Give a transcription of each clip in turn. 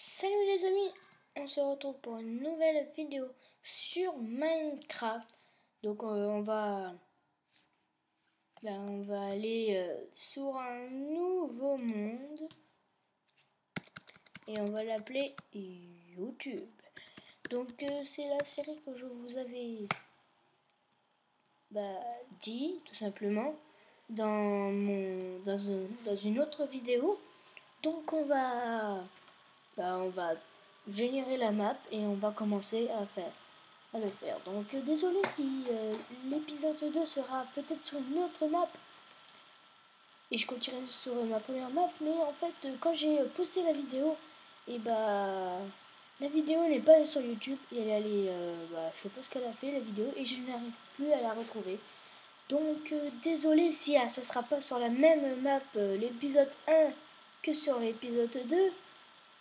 Salut les amis, on se retrouve pour une nouvelle vidéo sur Minecraft. Donc on va aller sur un nouveau monde et on va l'appeler YouTube. Donc c'est la série que je vous avais dit tout simplement dans une autre vidéo. Donc on va générer la map et on va commencer à le faire. Donc désolé si l'épisode 2 sera peut-être sur une autre map et je continuerai sur ma première map, mais en fait quand j'ai posté la vidéo, et la vidéo n'est pas sur YouTube et elle est allée, je sais pas ce qu'elle a fait la vidéo et je n'arrive plus à la retrouver. Donc désolé si ça sera pas sur la même map l'épisode 1 que sur l'épisode 2.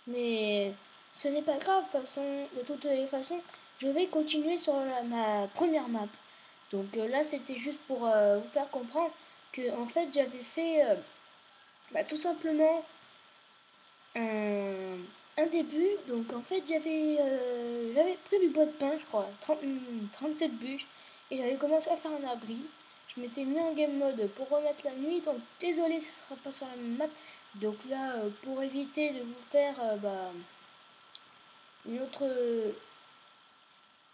Mais ce n'est pas grave, de toutes les façons, je vais continuer sur ma première map. Donc là, c'était juste pour vous faire comprendre que en fait, j'avais fait tout simplement un début. Donc en fait, j'avais pris du bois de pin, je crois, 37 bûches, et j'avais commencé à faire un abri. Je m'étais mis en game mode pour remettre la nuit, donc désolé, ce ne sera pas sur la même map. Donc là, pour éviter de vous faire une autre,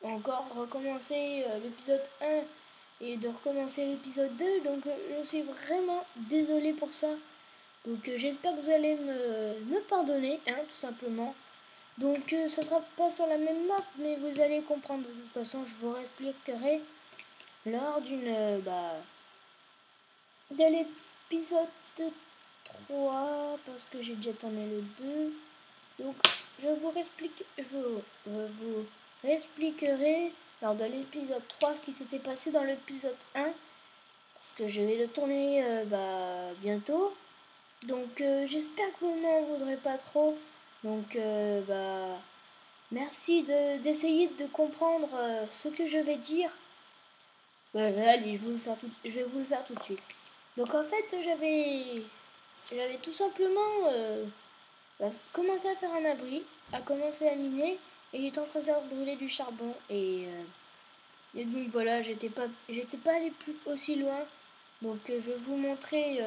encore recommencer l'épisode 1 et de recommencer l'épisode 2, donc je suis vraiment désolé pour ça. Donc j'espère que vous allez me pardonner, hein, tout simplement. Donc ça sera pas sur la même map, mais vous allez comprendre. De toute façon, je vous expliquerai lors de l'épisode 3, parce que j'ai déjà tourné le 2. Donc je vous expliquerai lors de l'épisode 3 ce qui s'était passé dans l'épisode 1, parce que je vais le tourner bientôt. Donc j'espère que vous n'en voudrez pas trop. Donc merci d'essayer de comprendre ce que je vais dire. Allez, je vais vous le faire tout de suite. Donc en fait, j'avais tout simplement commencé à faire un abri, à commencer à miner, et j'étais en train de faire brûler du charbon. Et donc voilà, j'étais pas allé plus aussi loin. Donc je vais vous montrer.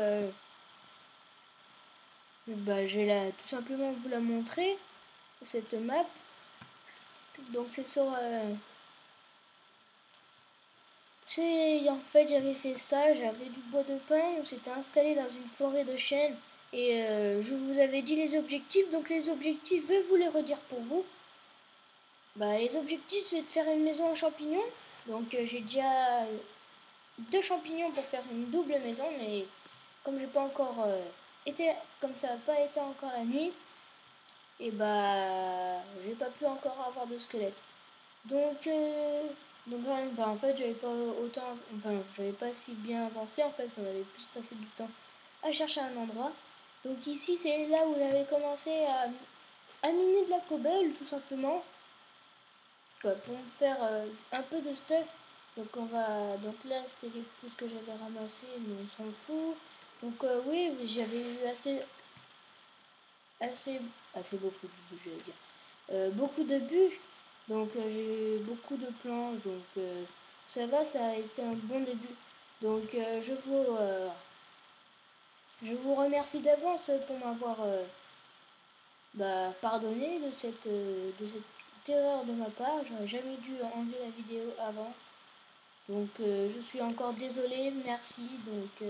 Je vais tout simplement vous la montrer, cette map. Donc c'est sur en fait j'avais fait ça, j'avais du bois de pin, on s'était installé dans une forêt de chênes et je vous avais dit les objectifs. Donc les objectifs, je vais vous les redire pour vous. Les objectifs, c'est de faire une maison en champignons. Donc j'ai déjà 2 champignons pour faire une double maison, mais comme j'ai pas encore comme ça n'a pas été encore la nuit, et j'ai pas pu encore avoir de squelette. Donc en fait j'avais pas si bien avancé. En fait on avait plus passé du temps à chercher un endroit. Donc ici c'est là où j'avais commencé à miner de la cobble tout simplement, pour me faire un peu de stuff. Donc là c'était tout ce que j'avais ramassé, mais on s'en fout. Donc oui, j'avais eu beaucoup de bûches, j'allais dire. Beaucoup de bûches. Donc j'ai eu beaucoup de planches. Donc ça va, ça a été un bon début. Donc je vous remercie d'avance pour m'avoir pardonné de cette erreur de ma part. J'aurais jamais dû enlever la vidéo avant. Donc je suis encore désolée, merci. Donc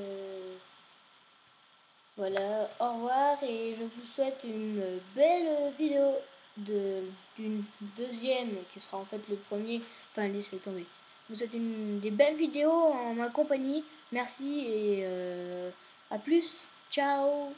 voilà, au revoir et je vous souhaite une belle vidéo d'une deuxième qui sera en fait le premier. Enfin, laissez tomber. Je vous souhaite des belles vidéos en ma compagnie. Merci et à plus. Ciao.